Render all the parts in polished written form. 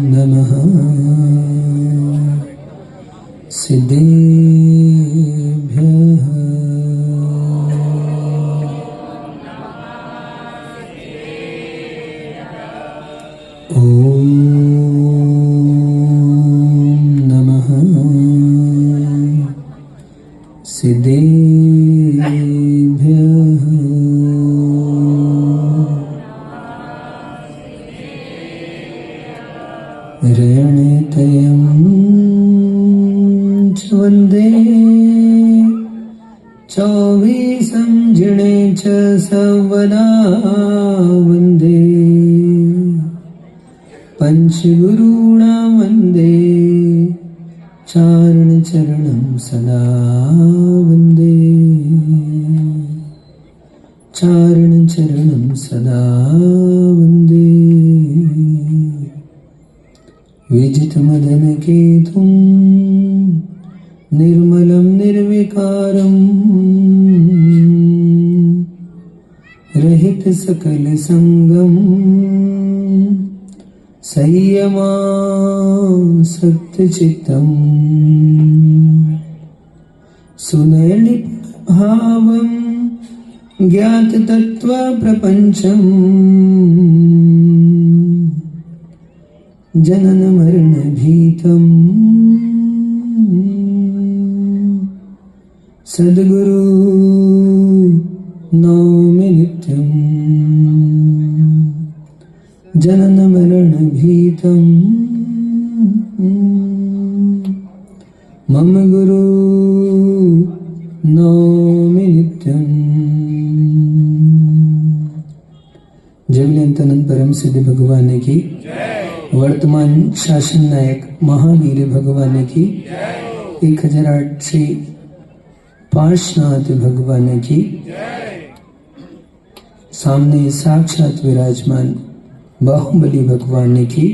नमः सिद्धेभ्यः। ॐ नमः सिद्धेभ्यः। ऋणतयं च वन्दे चौवीसं जिणे च सवदा वन्दे पंचगुरूणां वन्दे चारणचरणं सदा वन्दे चारणचरणं सदा वन्दे विजितमदनकेतुं निर्मलं निर्विकारम् रहितसकलसङ्गम् संयमासक्तचित्तम् सुनिर्लिप्तभावं ज्ञाततत्त्वप्रपञ्चम् जननमरणभीतम् सद्गुरु नौमि नित्यम् जननमरणभीतम् मम गुरु नौमि नित्यम्। जगन्नाथ परम सिद्ध भगवान की, वर्तमान शासन नायक महावीर भगवान की, 1008 से पार्श्वनाथ भगवान की, सामने साक्षात विराजमान बाहुबली भगवान की,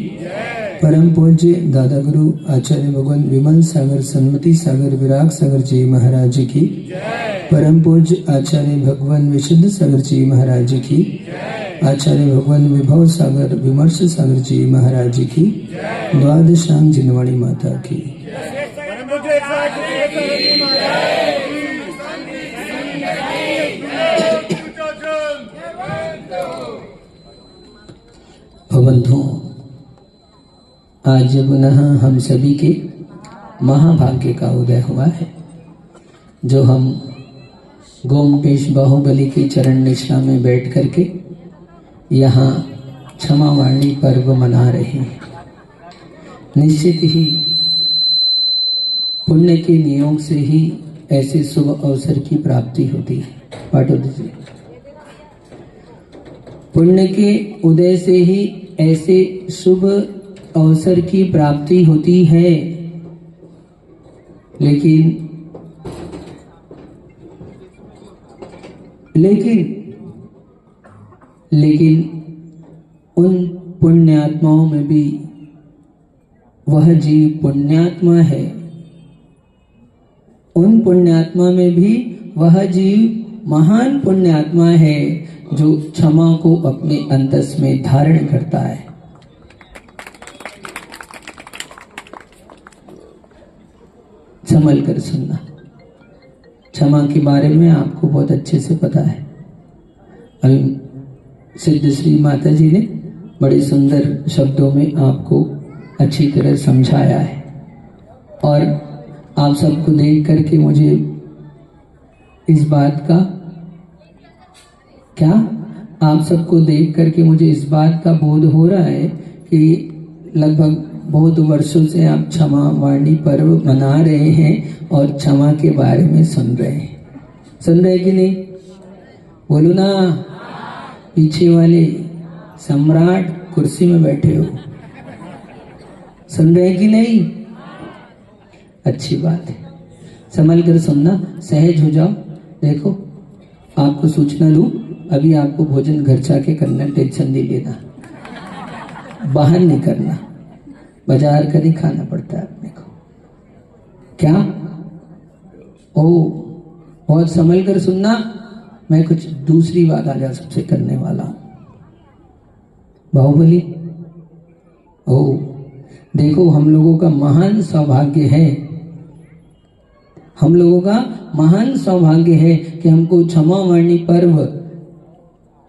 परम पूज्य दादा गुरु आचार्य भगवान विमल सागर सन्मति सागर विराग सागर जी महाराज की, परम पूज्य आचार्य भगवान विशुद्ध सागर जी महाराज की, आचार्य भगवान विभव सागर विमर्श सागर जी महाराज की, द्वादशांग जिनवाणी माता की। बंधुओं, आज पुनः हम सभी के महाभाग्य का उदय हुआ है, जो हम गोमटेश बाहुबली की चरण निष्ठा में बैठ करके यहाँ क्षमावाणी पर्व मना रहे हैं। निश्चित ही पुण्य के नियोग से ही ऐसे शुभ अवसर की प्राप्ति होती है। पाठो दीजिए। पुण्य के उदय से ही ऐसे शुभ अवसर की प्राप्ति होती है, लेकिन उन पुण्यात्माओं में भी वह जीव पुण्यात्मा है, उन पुण्यात्मा में भी वह जीव महान पुण्यात्मा है, जो क्षमा को अपने अंतस में धारण करता है। संभल कर सुनना। क्षमा के बारे में आपको बहुत अच्छे से पता है। अभी सिद्ध श्री माता जी ने बड़े सुंदर शब्दों में आपको अच्छी तरह समझाया है, और आप सबको देख करके मुझे इस बात का बोध हो रहा है कि लगभग बहुत वर्षों से आप क्षमा वाणी पर्व मना रहे हैं और क्षमा के बारे में सुन रहे कि नहीं? बोलो ना। पीछे वाले सम्राट कुर्सी में बैठे हो, सुन रहे कि नहीं? अच्छी बात है, संभल कर सुनना, सहज हो जाओ। देखो, आपको सूचना दूं, अभी आपको भोजन घर जाके करना, टेंशन नहीं लेना, बाहर नहीं करना, बाजार का नहीं खाना पड़ता है अपने को। क्या? ओ, बहुत संभल कर सुनना, मैं कुछ दूसरी बात आज सबसे करने वाला हूं। बाहुबली। ओ देखो, हम लोगों का महान सौभाग्य है, हम लोगों का महान सौभाग्य है कि हमको क्षमा वाणी पर्व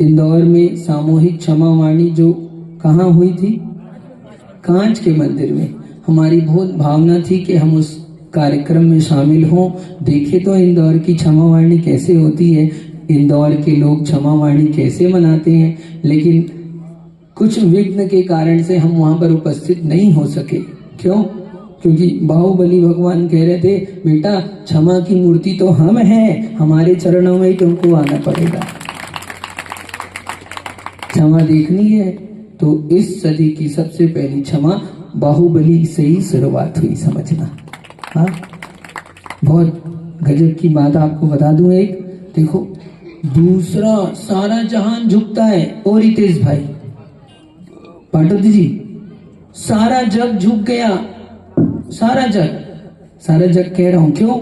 इंदौर में सामूहिक क्षमा वाणी जो कहाँ हुई थी, कांच के मंदिर में। हमारी बहुत भावना थी कि हम उस कार्यक्रम में शामिल हों, देखे तो इंदौर की क्षमा वाणी कैसे होती है, इंदौर के लोग क्षमा वाणी कैसे मनाते हैं। लेकिन कुछ विघ्न के कारण से हम वहां पर उपस्थित नहीं हो सके। क्यों? क्योंकि बाहुबली भगवान कह रहे थे, बेटा क्षमा की मूर्ति तो हम हैं, हमारे चरणों में तुमको आना पड़ेगा, क्षमा देखनी है। तो इस सदी की सबसे पहली क्षमा बाहुबली से ही शुरुआत हुई, समझना। हाँ, बहुत गजब की बात आपको बता दूं एक, देखो दूसरा सारा जहान झुकता है, और रितेश भाई पाटोदी जी, सारा जग झुक गया, सारा जग कह रहा हूं, क्यों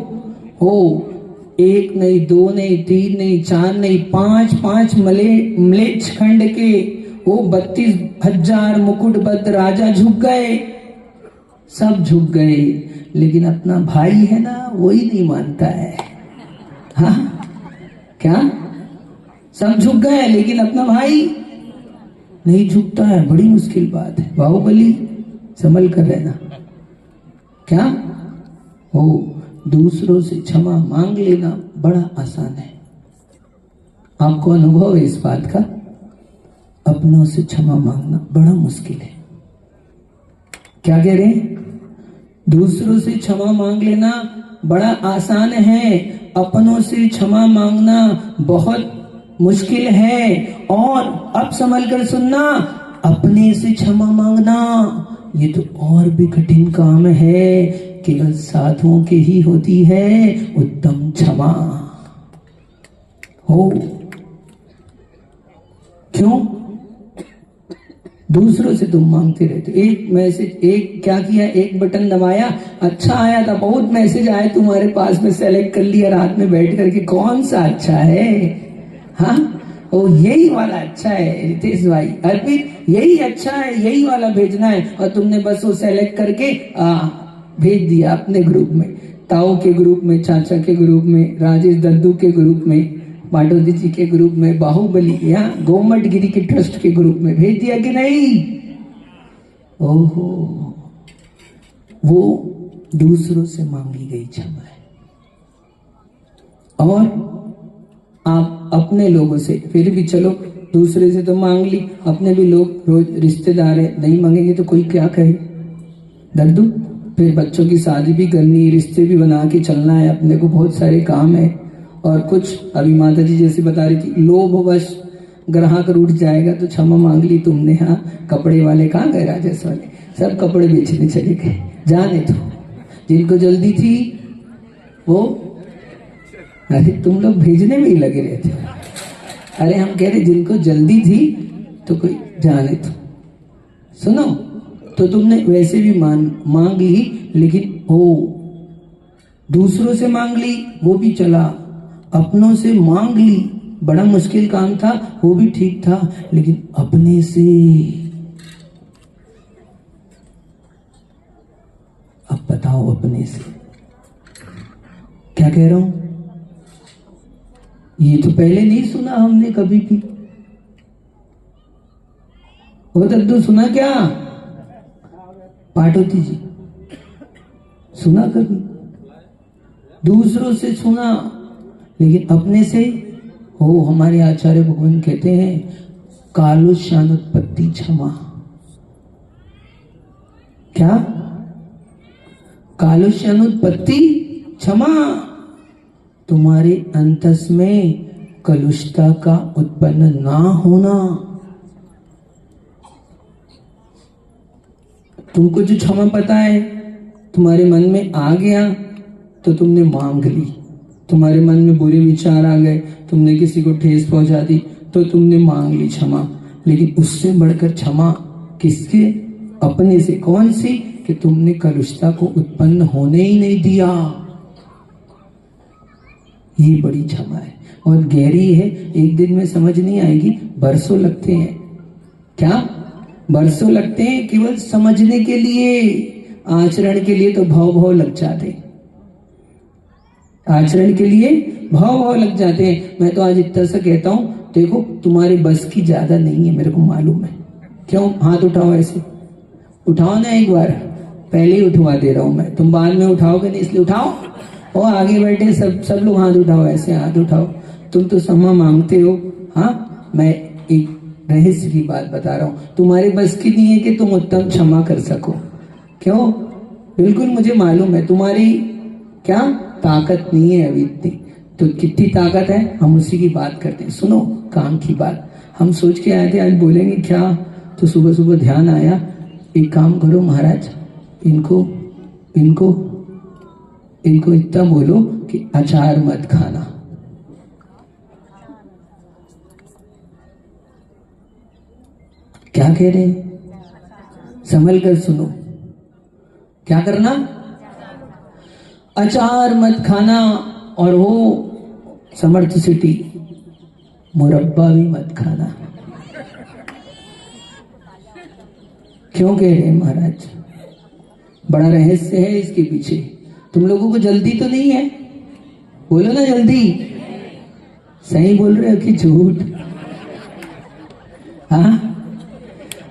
हो, एक नहीं, दो नहीं, तीन नहीं, चार नहीं, पांच मलेच्छ खंड के वो 32,000 मुकुटबद्ध राजा झुक गए, सब झुक गए, लेकिन अपना भाई है ना, वही नहीं मानता है। हाँ क्या, सब झुक गए लेकिन अपना भाई नहीं झुकता है, बड़ी मुश्किल बात है। बाहुबली संभल कर रहना। क्या हो, दूसरों से क्षमा मांग लेना बड़ा आसान है। आपको अनुभव है इस बात का, अपनों से क्षमा मांगना बड़ा मुश्किल है। क्या कह रहे हैं? दूसरों से क्षमा मांग लेना बड़ा आसान है, अपनों से क्षमा मांगना बहुत मुश्किल है। और अब संभल कर सुनना, अपने से क्षमा मांगना ये तो और भी कठिन काम है, केवल साधुओं के ही होती है उत्तम क्षमा। हो क्यों? दूसरों से तुम मांगते रहते। एक मैसेज, एक क्या किया, एक बटन दबाया, अच्छा आया था, बहुत मैसेज आए तुम्हारे पास में, सेलेक्ट कर लिया रात में बैठ करके कौन सा अच्छा है। हाँ, ओ यही वाला अच्छा है रितेश भाई, अर्पित यही अच्छा है, यही वाला भेजना है, और तुमने बस वो सेलेक्ट करके भेज दिया अपने ग्रुप में, ताऊ के ग्रुप में, चाचा के ग्रुप में, राजेश दद्दू के ग्रुप में, पाटोदी जी के ग्रुप में, बाहुबली या गोमट गिरी के ट्रस्ट के ग्रुप में भेज दिया कि नहीं। ओहो, वो दूसरों से मांगी गई क्षमा है। और आप अपने लोगों से फिर भी चलो, दूसरे से तो मांग ली, अपने भी लोग रोज रिश्तेदार है, नहीं मांगेंगे तो कोई क्या कहे। दद्दू, फिर बच्चों की शादी भी करनी, रिश्ते भी बना के चलना है, अपने को बहुत सारे काम है। और कुछ अभी माता जी जैसे बता रही थी, लोभवश ग्राहक रूठ जाएगा तो क्षमा मांग ली तुमने। हाँ, कपड़े वाले कहाँ गए, राजेश वाले सब कपड़े बेचने चले गए, जाने तो जिनको जल्दी थी वो, अरे तुम लोग भेजने में ही लगे रहते हो। अरे हम कह रहे जिनको जल्दी थी तो कोई जाने तो, सुनो, तो तुमने वैसे भी मांग ली, लेकिन वो दूसरों से मांग ली वो भी चला, अपनों से मांग ली, बड़ा मुश्किल काम था, वो भी ठीक था, लेकिन अपने से, अब बताओ अपने से क्या कह रहा हूं, ये तो पहले नहीं सुना हमने कभी भी। वो दद्दू सुना क्या, पाटोती जी सुना कभी? दूसरों से सुना, लेकिन अपने से हो। हमारे आचार्य भगवान कहते हैं कालुष्यानुत्पत्ति क्षमा। क्या? कालुष्यानुत्पत्ति क्षमा, तुम्हारे अंतस में कलुषता का उत्पन्न ना होना। तुमको जो क्षमा पता है, तुम्हारे मन में आ गया तो तुमने मांग ली, तुम्हारे मन में बुरे विचार आ गए, तुमने किसी को ठेस पहुंचा दी तो तुमने मांग ली क्षमा। लेकिन उससे बढ़कर क्षमा किसके? अपने से। कौन सी? कि तुमने कलुषता को उत्पन्न होने ही नहीं दिया। ये बड़ी क्षमा है और गहरी है, एक दिन में समझ नहीं आएगी, बरसों लगते हैं। क्या? बरसों लगते हैं केवल समझने के लिए, आचरण के लिए तो भव लग जाते हैं। आचरण के लिए भाव लग जाते हैं। मैं तो आज इतना सा कहता हूं, देखो तुम्हारी बस की ज्यादा नहीं है, मेरे को मालूम है। क्यों? हाथ उठाओ, ऐसे उठाओ ना एक बार, पहले ही उठवा दे रहा हूं मैं, तुम बाद में उठाओगे नहीं, इसलिए उठाओ। और आगे बैठे सब लोग हाथ उठाओ, ऐसे हाथ उठाओ। तुम तो क्षमा मांगते हो। हाँ, मैं एक रहस्य की बात बता रहा हूं, तुम्हारी बस की नहीं है कि तुम उत्तम क्षमा कर सको। क्यों? बिल्कुल मुझे मालूम है तुम्हारी क्या ताकत नहीं है अभी इतनी। तो कितनी ताकत है हम उसी की बात करते हैं। सुनो काम की बात, हम सोच के आए थे आज बोलेंगे क्या, तो सुबह सुबह ध्यान आया, एक काम करो महाराज, इनको इनको इनको इतना बोलो कि अचार मत खाना। क्या कह रहे हैं? संभल कर सुनो। क्या करना? अचार मत खाना। और वो समर्थ सिटी, मुरब्बा भी मत खाना। क्यों कह रहे हैं महाराज? बड़ा रहस्य है इसके पीछे। तुम लोगों को जल्दी तो नहीं है? बोलो ना जल्दी। सही बोल रहे हो कि झूठ? हाँ,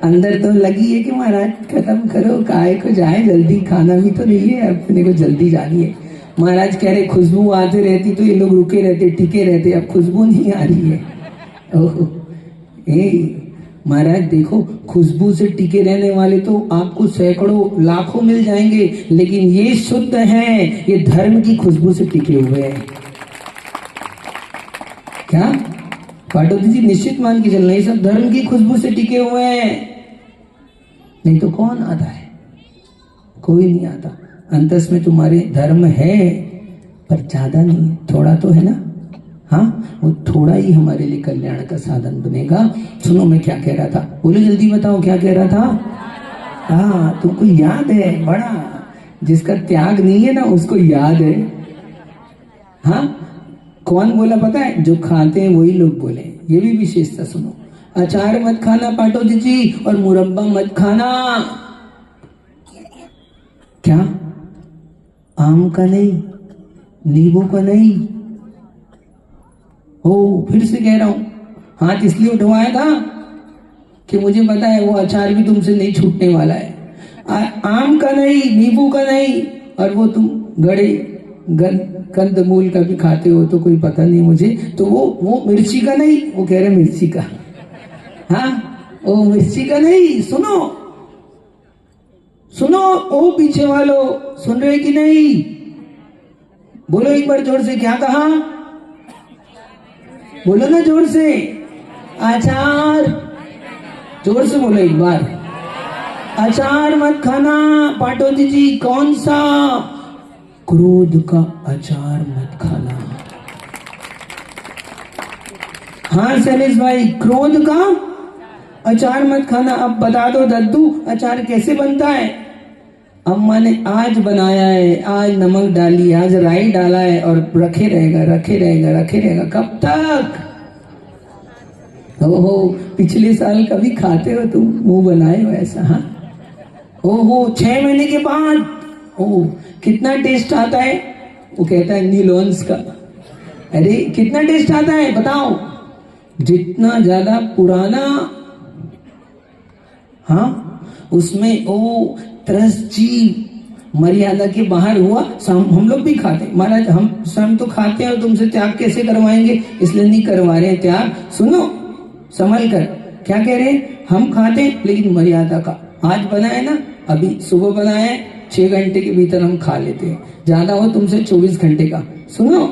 अंदर तो लगी है कि महाराज खत्म करो, काहे को जाए, जल्दी खाना भी तो नहीं है, अपने को जल्दी जानी है। महाराज कह रहे खुशबू आते रहती तो ये लोग रुके रहते, टिके रहते, अब खुशबू नहीं आ रही है। ओह महाराज देखो, खुशबू से टिके रहने वाले तो आपको सैकड़ों लाखों मिल जाएंगे, लेकिन ये शुद्ध हैं, ये धर्म की खुशबू से टिके हुए हैं। क्या पाटोदी जी? निश्चित मान के चलना, ये सब धर्म की खुशबू से टिके हुए हैं। नहीं तो कौन आता है? कोई नहीं आता। अंतस में तुम्हारे धर्म है, पर ज्यादा नहीं, थोड़ा तो है ना। हाँ, वो थोड़ा ही हमारे लिए कल्याण का साधन बनेगा। सुनो मैं क्या कह रहा था, बोलो जल्दी बताओ क्या कह रहा था। हाँ, तुमको याद है? बड़ा जिसका त्याग नहीं है ना उसको याद है। हाँ, कौन बोला पता है? जो खाते हैं वही लोग बोले। ये भी विशेषता सुनो, अचार मत खाना पाटोदी जी, और मुरब्बा मत खाना। क्या? आम का नहीं, नींबू का नहीं। हो, फिर से कह रहा हूं, हाथ इसलिए उठवाया था कि मुझे पता है वो अचार भी तुमसे नहीं छूटने वाला है। आम का नहीं, नींबू का नहीं, और वो तुम गड़े कंदमूल का भी खाते हो तो कोई पता नहीं मुझे। तो वो मिर्ची का नहीं, वो कह रहे मिर्ची का। हाँ, वो मिर्ची का नहीं। सुनो सुनो, ओ पीछे वालों, सुन रहे कि नहीं? बोलो एक बार जोर से, क्या कहा? बोलो ना जोर से। अचार, जोर से बोलो एक बार। अचार मत खाना पाटोदी जी। कौन सा? क्रोध का अचार मत खाना। हाँ शैलेश भाई, क्रोध का अचार मत खाना। अब बता दो दद्दू, अचार कैसे बनता है? अम्मा ने आज बनाया है, आज नमक डाली, आज राई डाला है, और रखे रहेगा रखे रहेगा रखे रहेगा। कब तक? ओहो, पिछले साल कभी खाते हो तुम, मुंह बनाए हो ऐसा? हाँ, ओहो, 6 महीने के बाद। ओह, कितना टेस्ट आता है? वो कहता है नीलॉन्स का। अरे कितना टेस्ट आता है बताओ? जितना ज्यादा पुराना, हाँ, उसमें वो त्रस जीव मर्यादा के बाहर हुआ। हम लोग भी खाते हैं महाराज, हम स्वयं तो खाते हैं, और तुमसे त्याग कैसे करवाएंगे? इसलिए नहीं करवा रहे हैं त्याग। सुनो संभल कर, क्या कह रहे हैं? हम खाते हैं लेकिन मर्यादा का। आज बनाए ना, अभी सुबह बनाए, 6 घंटे के भीतर हम खा लेते हैं, ज्यादा हो तुमसे 24 घंटे का। सुनो,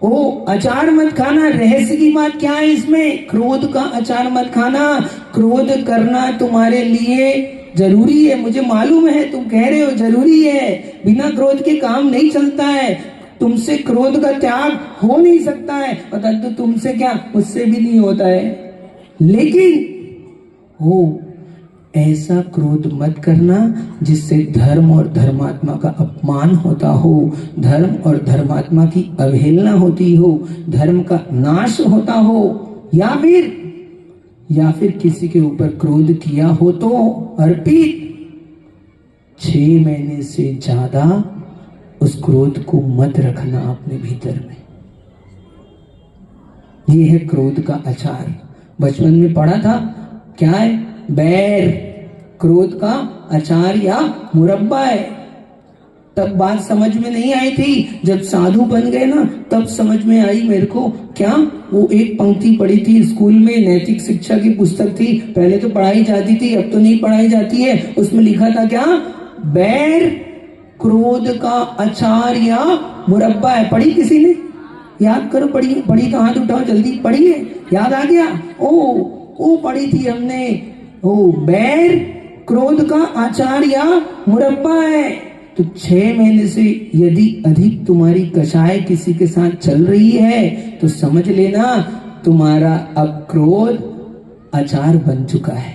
ओ अचार मत खाना। रहस्य की बात क्या है इसमें? क्रोध का अचार मत खाना। क्रोध करना तुम्हारे लिए जरूरी है, मुझे मालूम है, तुम कह रहे हो जरूरी है। बिना क्रोध के काम नहीं चलता है, तुमसे क्रोध का त्याग हो नहीं सकता है। और तो तुमसे क्या, मुझसे भी नहीं होता है। लेकिन हो ऐसा क्रोध मत करना जिससे धर्म और धर्मात्मा का अपमान होता हो, धर्म और धर्मात्मा की अवहेलना होती हो, धर्म का नाश होता हो, या या फिर किसी के ऊपर क्रोध किया हो तो अर्पित 6 महीने से ज्यादा उस क्रोध को मत रखना अपने भीतर में। ये है क्रोध का अचार। बचपन में पढ़ा था, क्या है? बैर क्रोध का अचार या मुरब्बा है। तब बात समझ में नहीं आई थी, जब साधु बन गए ना तब समझ में आई मेरे को। क्या? वो एक पंक्ति पढ़ी थी स्कूल में, नैतिक शिक्षा की पुस्तक थी, पहले तो पढ़ाई जाती थी, अब तो नहीं पढ़ाई जाती है। उसमें लिखा था क्या? बैर क्रोध का अचार या मुरब्बा है। पढ़ी किसी ने? याद करो, पढ़ी तो हाथ उठाओ जल्दी। पढ़िए, याद आ गया? ओ पढ़ी थी हमने। ओ बैर क्रोध का आचार या मुरब्बा है। तो 6 महीने से यदि अधिक तुम्हारी कषाय किसी के साथ चल रही है तो समझ लेना तुम्हारा अब क्रोध अचार बन चुका है।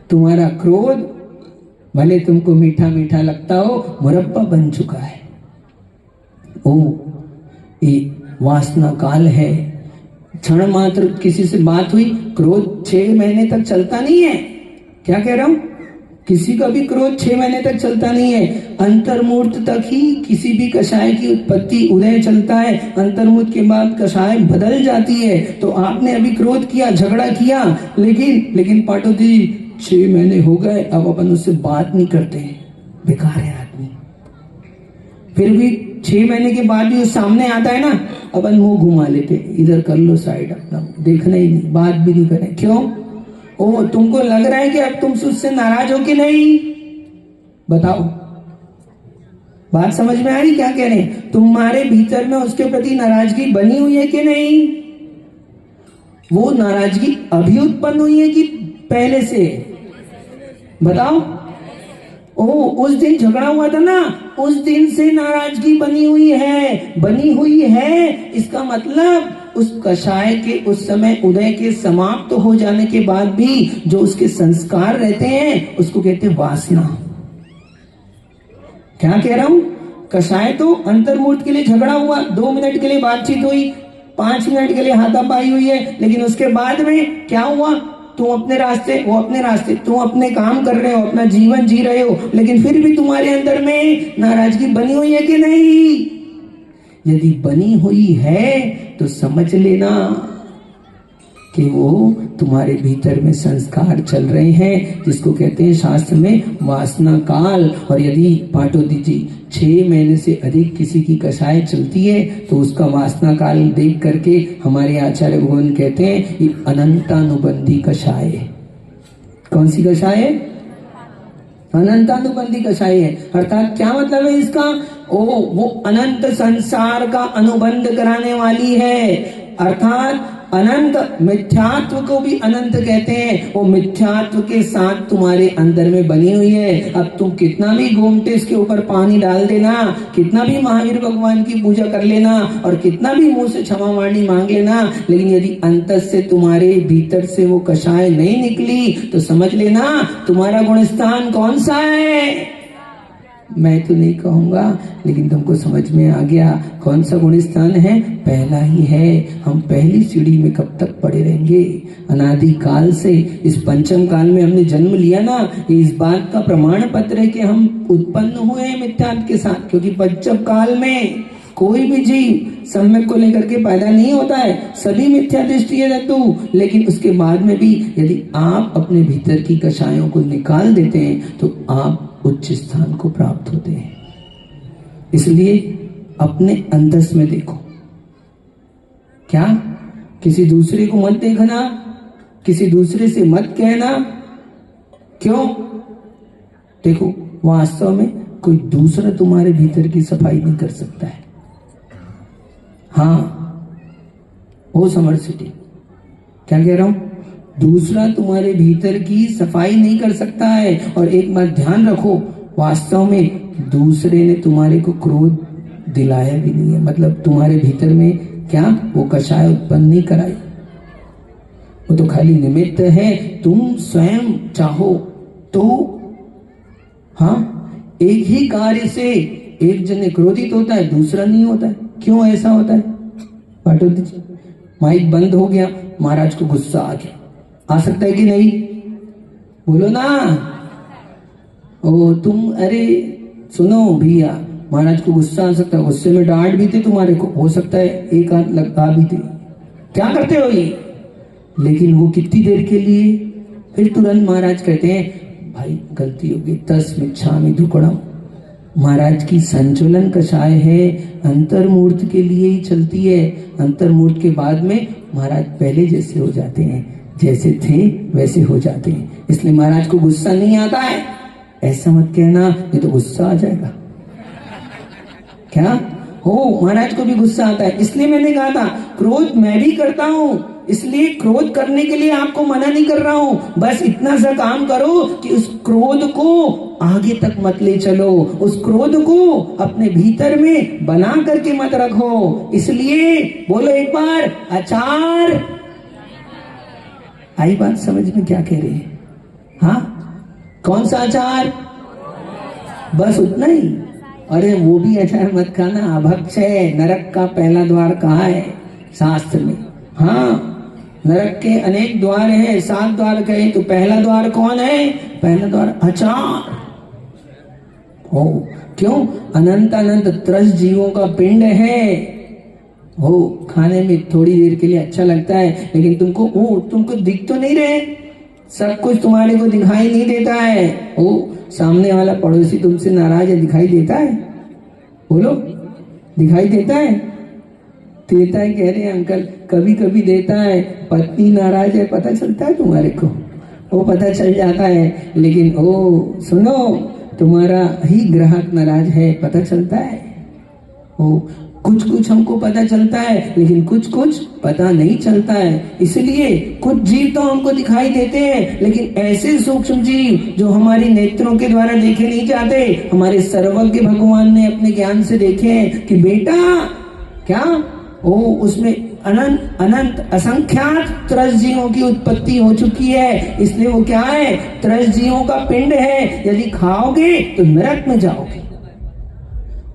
तुम्हारा क्रोध भले तुमको मीठा मीठा लगता हो, मुरब्बा बन चुका है। ये वासना काल है। क्षण मात्र किसी से बात हुई, क्रोध 6 महीने तक चलता नहीं है। क्या कह रहा हूं? किसी का भी क्रोध 6 महीने तक चलता नहीं है। अंतर्मूर्त तक ही किसी भी कषाय की उत्पत्ति उदय चलता है। अंतर्मूर्त के बाद कषाय बदल जाती है। तो आपने अभी क्रोध किया, झगड़ा किया, लेकिन पाटोदी 6 महीने हो गए, अब अपन उससे बात नहीं करते, बेकार है आदमी। फिर भी 6 महीने के बाद भी सामने आता है ना, अपन मुंह घुमा लेते, इधर कर लो साइड, अपना देखना ही नहीं, बात भी नहीं करें। क्यों? तुमको लग रहा है कि अब तुम उससे नाराज हो कि नहीं? बताओ, बात समझ में आ रही? क्या कह रहे हैं? तुम्हारे भीतर में उसके प्रति नाराजगी बनी हुई है कि नहीं? वो नाराजगी अभी उत्पन्न हुई है कि पहले से? बताओ। उस दिन झगड़ा हुआ था ना, उस दिन से नाराजगी बनी हुई है। इसका मतलब उस कषाय के उस समय उदय के समाप्त हो जाने के बाद भी जो उसके संस्कार रहते हैं उसको कहते हैं वासना। क्या कह रहा हूं? कषाय तो अंतर्मूर्त के लिए झगड़ा हुआ, 2 मिनट के लिए बातचीत हुई, 5 मिनट के लिए हाथापाई हुई है, लेकिन उसके बाद में क्या हुआ? तुम अपने रास्ते, वो अपने रास्ते, तुम अपने काम कर रहे हो, अपना जीवन जी रहे हो, लेकिन फिर भी तुम्हारे अंदर में नाराजगी बनी हुई है कि नहीं? यदि बनी हुई है तो समझ लेना कि वो तुम्हारे भीतर में संस्कार चल रहे हैं, जिसको कहते हैं शास्त्र में वासना काल। और यदि पाटोदी जी 6 महीने से अधिक किसी की कषाय चलती है तो उसका वासना काल देख करके हमारे आचार्य भगवान कहते हैं ये अनंतानुबंधी कषाय है। कौन सी कषाय है? अनंतानुबंधी कषाय है। अर्थात क्या मतलब है इसका? वो अनंत संसार का अनुबंध कराने वाली है। अर्थात अनंत, मिथ्यात्व को भी अनंत कहते हैं। वो मिथ्यात्व के साथ तुम्हारे अंदर में बनी हुई है। अब तुम कितना भी गोमटे इसके ऊपर पानी डाल देना, कितना भी महावीर भगवान की पूजा कर लेना और कितना भी मुंह से क्षमा वाणी मांग लेना, लेकिन यदि अंतर से तुम्हारे भीतर से वो कषाय नहीं निकली तो समझ लेना तुम्हारा गुणस्थान कौन सा है। मैं तो नहीं कहूंगा, लेकिन तुमको समझ में आ गया कौन सा गुणस्थान है? पहला ही है। हम पहली सीढ़ी में कब तक पड़े रहेंगे? अनादि काल से इस पंचम काल में हमने जन्म लिया ना, ये इस बात का प्रमाण पत्र है कि हम उत्पन्न हुए हैं मिथ्यात्व के साथ। क्योंकि पंचम काल में कोई भी जीव सम्यक को लेकर के पैदा नहीं होता है, सभी मिथ्या दृष्टि है रत्तु। लेकिन उसके बाद में भी यदि आप अपने भीतर की कषायों को निकाल देते हैं तो आप उच्च स्थान को प्राप्त होते हैं। इसलिए अपने अंतस में देखो। क्या? किसी दूसरे को मत देखना, किसी दूसरे से मत कहना। क्यों? देखो, वास्तव में कोई दूसरा तुम्हारे भीतर की सफाई नहीं कर सकता है। हाँ, वो समर्सिटी। क्या कह रहा हूं? दूसरा तुम्हारे भीतर की सफाई नहीं कर सकता है। और एक बात ध्यान रखो, वास्तव में दूसरे ने तुम्हारे को क्रोध दिलाया भी नहीं है। मतलब तुम्हारे भीतर में क्या वो कषाय उत्पन्न नहीं कराई, वो तो खाली निमित्त है। तुम स्वयं चाहो तो हाँ, एक ही कार्य से एक जने क्रोधित होता है, दूसरा नहीं होता है। क्यों ऐसा होता है? पाटोदी जी, माइक बंद हो गया, महाराज को गुस्सा आ गया, आ सकता है कि नहीं? बोलो ना। ओ तुम, अरे सुनो भैया, महाराज को गुस्सा आ सकता है, गुस्से में डांट भी थे तुम्हारे को, हो सकता है एक हाथ लगा भी थे। क्या करते हो ये? लेकिन वो कितनी देर के लिए? फिर तुरंत महाराज कहते हैं भाई गलती होगी, तस्मिच्छामि धुक्कड़म। महाराज की संचलन कषाय है, अंतर्मूर्त के लिए ही चलती है। अंतर्मूर्त के बाद में महाराज पहले जैसे हो जाते हैं, जैसे थे वैसे हो जाते हैं। इसलिए महाराज को गुस्सा नहीं आता है। ऐसा मत कहना, ये तो गुस्सा आ जाएगा। क्या हो? महाराज को भी गुस्सा आता है। इसलिए मैंने कहा था क्रोध मैं भी करता हूं, इसलिए क्रोध करने के लिए आपको मना नहीं कर रहा हूं। बस इतना सा काम करो कि उस क्रोध को आगे तक मत ले चलो, उस क्रोध को अपने भीतर में बना करके मत रखो। इसलिए बोलो एक बार, आचार। आई बात समझ में? क्या कह रहे हैं? हाँ, कौन सा आचार? बस उतना ही। अरे वो भी आचार मत खाना, अभक्ष है। नरक का पहला द्वार कहाँ है शास्त्र में? हाँ, नरक के अनेक द्वार हैं, 7 द्वार कहे तो पहला द्वार कौन है? पहला द्वार आचार। हो क्यों? अनंत अनंत त्रस जीवों का पिंड है। हो खाने में थोड़ी देर के लिए अच्छा लगता है, लेकिन तुमको दिख तो नहीं रहे, सब कुछ तुम्हारे को दिखाई नहीं देता है। ओ सामने वाला पड़ोसी तुमसे नाराज है, दिखाई देता है? बोलो, दिखाई देता है? देता है कह रहे हैं अंकल, कभी कभी देता है। पत्नी नाराज है, पता चलता है तुम्हारे को? वो पता चल जाता है। लेकिन ओ सुनो, तुम्हारा ही ग्राहक नाराज है, पता चलता है? ओ कुछ कुछ हमको पता चलता है, लेकिन कुछ कुछ पता नहीं चलता है। इसलिए कुछ जीव तो हमको दिखाई देते हैं, लेकिन ऐसे सूक्ष्म जीव जो हमारी नेत्रों के द्वारा देखे नहीं जाते, हमारे सर्वज्ञ भगवान ने अपने ज्ञान से देखे हैं कि बेटा क्या उसमें अनंत अनंत असंख्यात त्रस जीवों की उत्पत्ति हो चुकी है। इसलिए वो क्या है? त्रस जीवों का पिंड है। यदि खाओगे तो नरक में जाओगे।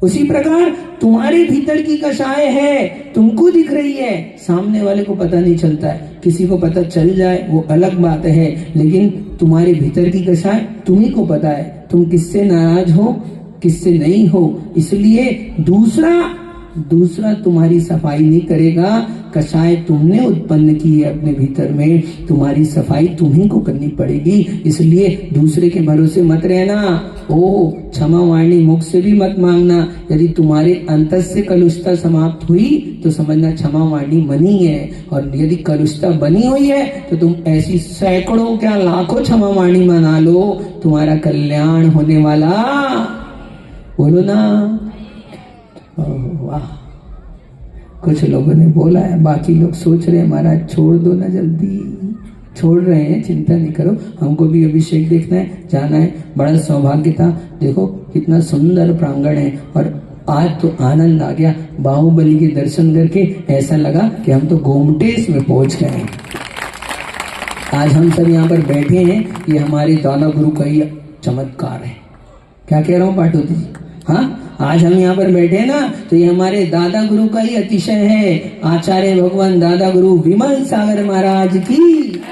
उसी प्रकार तुम्हारे भीतर की कषाय है, तुमको दिख रही है, सामने वाले को पता नहीं चलता है। किसी को पता चल जाए वो अलग बात है, लेकिन तुम्हारे भीतर की कषाय तुम्ही को पता है, तुम किससे नाराज हो, किससे नहीं हो। इसलिए दूसरा तुम्हारी सफाई नहीं करेगा। कषाय तुमने उत्पन्न की है अपने भीतर में, तुम्हारी सफाई तुम्ही को करनी पड़ेगी। इसलिए दूसरे के भरोसे मत रहना। क्षमा वाणी मुख से भी मत मांगना। यदि तुम्हारे अंतस से कलुषता समाप्त हुई तो समझना क्षमा वाणी बनी है, और यदि कलुषता बनी हुई है तो तुम ऐसी सैकड़ों क्या लाखों क्षमा वाणी मना लो, तुम्हारा कल्याण होने वाला। बोलो ना। वाह, कुछ लोगों ने बोला है, बाकी लोग सोच रहे हैं महाराज छोड़ दो ना, जल्दी छोड़ रहे हैं, चिंता नहीं करो, हमको भी अभिषेक देखना है, जाना है। बड़ा सौभाग्य था, देखो कितना सुंदर प्रांगण है, और आज तो आनंद आ गया। बाहुबली के दर्शन करके ऐसा लगा कि हम तो गोमटेश में पहुंच गए हैं। आज हम सब यहाँ पर बैठे हैं, ये हमारे दादा गुरु का ही चमत्कार है। क्या कह रहा हूँ पाटोती जी? हाँ, आज हम यहाँ पर बैठे हैं ना, तो ये हमारे दादा गुरु का ही अतिशय है। आचार्य भगवान दादा गुरु विमल सागर महाराज की,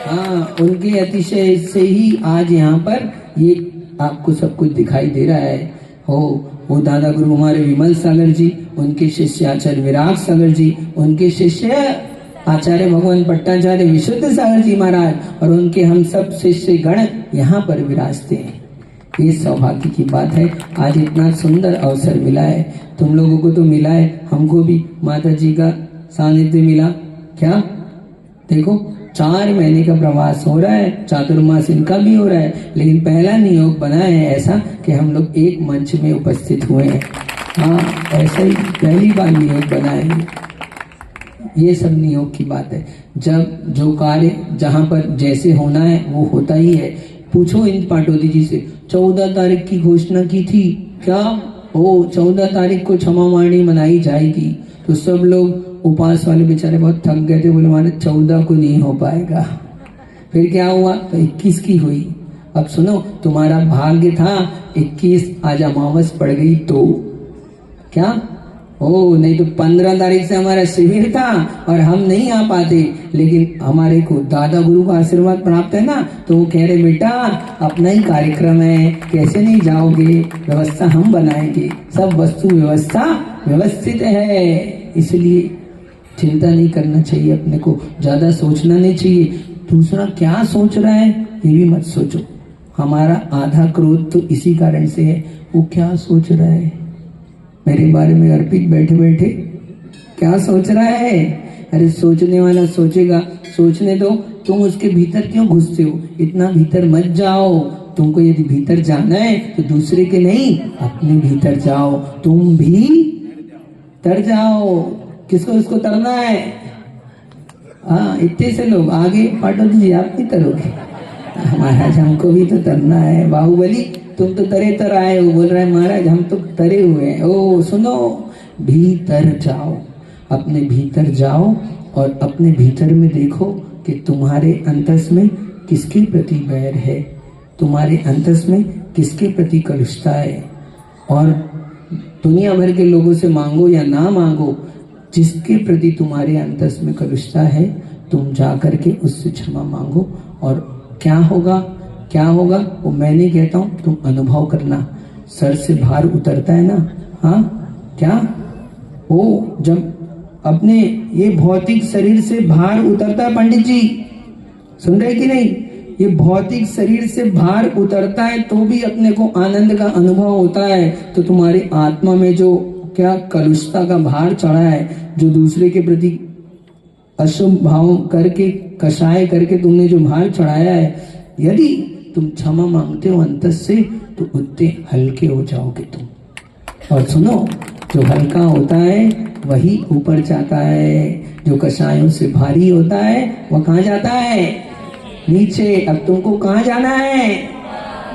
हाँ, उनके अतिशय से ही आज यहाँ पर ये आपको सब कुछ दिखाई दे रहा है। वो दादा गुरु हमारे विमल सागर जी, उनके शिष्य आचार्य विराग सागर जी, उनके शिष्य आचार्य भगवान पट्टाचार्य विशुद्ध सागर जी महाराज, और उनके हम सब शिष्य गण यहाँ पर विराजते हैं। ये सौभाग्य की बात है, आज इतना सुंदर अवसर मिला है। तुम लोगों को तो मिला है, हमको भी माता जी का सानिध्य मिला। क्या देखो, 4 महीने का प्रवास हो रहा है, चातुर्मास इनका भी हो रहा है, लेकिन पहला नियोग बना है ऐसा कि हम लोग एक मंच में उपस्थित हुए हैं। हाँ, ऐसा ही पहली बार नियोग बना है। ये सब नियोग की बात है। जब जो कार्य जहाँ पर जैसे होना है वो होता ही है। पूछो इन पाटोदी जी से, 14 तारीख की घोषणा की थी क्या? 14 तारीख को क्षमा वाणी मनाई जाएगी, तो सब लोग उपास वाले बेचारे बहुत थक गए थे, बोले हमारे 14 को नहीं हो पाएगा। फिर क्या हुआ? तो 21 की हुई। अब सुनो, तुम्हारा भाग्य था 21, आज अमावस पड़ गई तो क्या? ओ नहीं तो 15 तारीख से हमारा शिविर था और हम नहीं आ पाते, लेकिन हमारे को दादा गुरु का आशीर्वाद प्राप्त है ना, तो वो कह रहे बेटा अपना ही कार्यक्रम है, कैसे नहीं जाओगे, व्यवस्था हम बनाएंगे, सब वस्तु व्यवस्था व्यवस्थित है। इसलिए चिंता नहीं करना चाहिए, अपने को ज्यादा सोचना नहीं चाहिए। दूसरा क्या सोच रहा है ये भी मत सोचो। हमारा आधा क्रोध तो इसी कारण से है, वो क्या सोच रहा है मेरे बारे में, अर्पित बैठे बैठे क्या सोच रहा है। अरे सोचने वाला सोचेगा, सोचने दो, तुम उसके भीतर क्यों घुसते हो, इतना भीतर मत जाओ। तुमको यदि भीतर जाना है तो दूसरे के नहीं अपने भीतर जाओ, तुम भी तर जाओ। किसको उसको तरना है? हाँ इतने से लोग आगे पाटो जी, आप नहीं तरोगे महाराज, हमको भी तो तरना है। बाहुबली तुम तो तरे तर आए हो, बोल रहे महाराज हम तो तरे हुए हैं। ओ सुनो, भीतर जाओ, अपने भीतर जाओ और अपने भीतर में देखो कि तुम्हारे अंतस में किसके प्रति बैर है, तुम्हारे अंतस में किसके प्रति कलुषता है। और दुनिया भर के लोगों से मांगो या ना मांगो, जिसके प्रति तुम्हारे अंतस में कलुषता है तुम जा करके उससे क्षमा मांगो। और क्या होगा, क्या होगा वो मैं नहीं कहता हूं, तुम अनुभव करना। सर से भार उतरता है ना, हाँ क्या वो जब अपने ये भौतिक शरीर से भार उतरता है, पंडित जी सुन रहे कि नहीं, ये भौतिक शरीर से भार उतरता है तो भी अपने को आनंद का अनुभव होता है। तो तुम्हारी आत्मा में जो क्या कलुषता का भार चढ़ा है, जो दूसरे के प्रति अशुभ भाव करके कषाय करके तुमने जो भार चढ़ाया है, यदि तुम क्षमा मांगते हो अंतस से तो उतने हल्के हो जाओगे तुम। और सुनो, जो हल्का होता है वही ऊपर जाता है, जो कषायों से भारी होता है वह कहाँ जाता है? नीचे। अब तुमको कहाँ जाना है?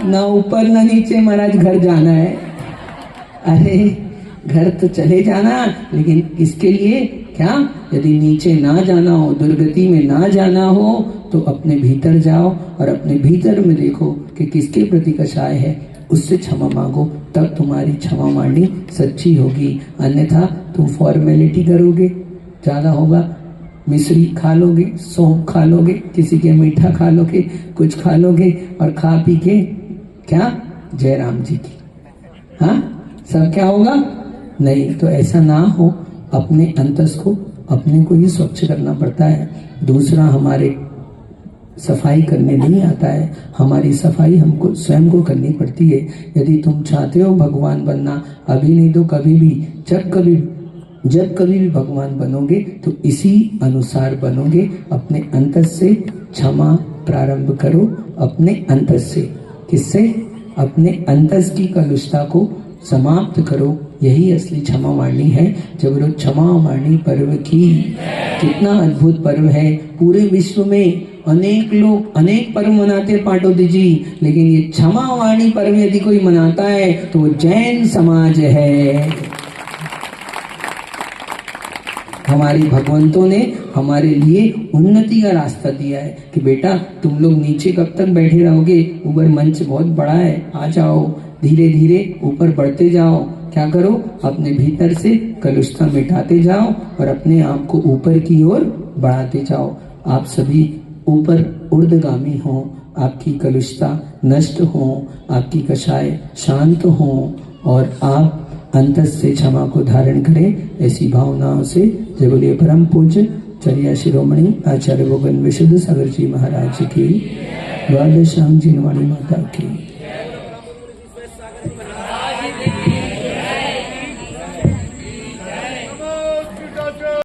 ना ऊपर ना नीचे महाराज, घर जाना है। अरे घर तो चले जाना, लेकिन इसके लिए क्या, यदि नीचे ना जाना हो, दुर्गति में ना जाना हो तो अपने भीतर जाओ और अपने भीतर में देखो कि किसके प्रति कषाय है, उससे क्षमा मांगो, तब तुम्हारी क्षमा मांगनी सच्ची होगी। अन्यथा तुम फॉर्मेलिटी करोगे, ज्यादा होगा, मिश्री खा लोगे, सौंफ खा लोगे, किसी के मीठा खा लोगे, कुछ खा लोगे और खा पी के क्या जय राम जी की, हाँ सब क्या होगा? नहीं, तो ऐसा ना हो। अपने अंतस को अपने को ही स्वच्छ करना पड़ता है, दूसरा हमारे सफाई करने नहीं आता है, हमारी सफाई हमको स्वयं को करनी पड़ती है। यदि तुम चाहते हो भगवान बनना, अभी नहीं तो कभी भी, जब कभी भी भगवान बनोगे तो इसी अनुसार बनोगे। अपने अंतस से क्षमा प्रारंभ करो, अपने अंतस से। किससे? अपने अंतस की कलुषता को समाप्त करो, यही असली क्षमा वाणी है। जब लोग क्षमा वाणी पर्व की, कितना अद्भुत पर्व है। पूरे विश्व में अनेक लोग अनेक पर्व मनाते हैं पाटोदी जी, लेकिन ये क्षमा वाणी पर्व यदि कोई मनाता है तो वो जैन समाज है। हमारे भगवंतों ने हमारे लिए उन्नति का रास्ता दिया है कि बेटा तुम लोग नीचे कब तक बैठे रहोगे, ऊपर मंच बहुत बड़ा है, आ जाओ, धीरे धीरे ऊपर बढ़ते जाओ। क्या करो, अपने भीतर से कलुषता मिटाते जाओ और अपने आप को ऊपर की ओर बढ़ाते जाओ। आप सभी ऊपर ऊर्ध्वगामी हो, आपकी कलुषता नष्ट हो, आपकी कषाय शांत हो और आप अंतस से क्षमा को धारण करें। ऐसी भावनाओं से जय बोलिए परम पूज्य चर्या शिरोमणि आचार्य गोविंद विशुद्ध सागर जी महाराज की, द्वादश राम जी वाणी माता की।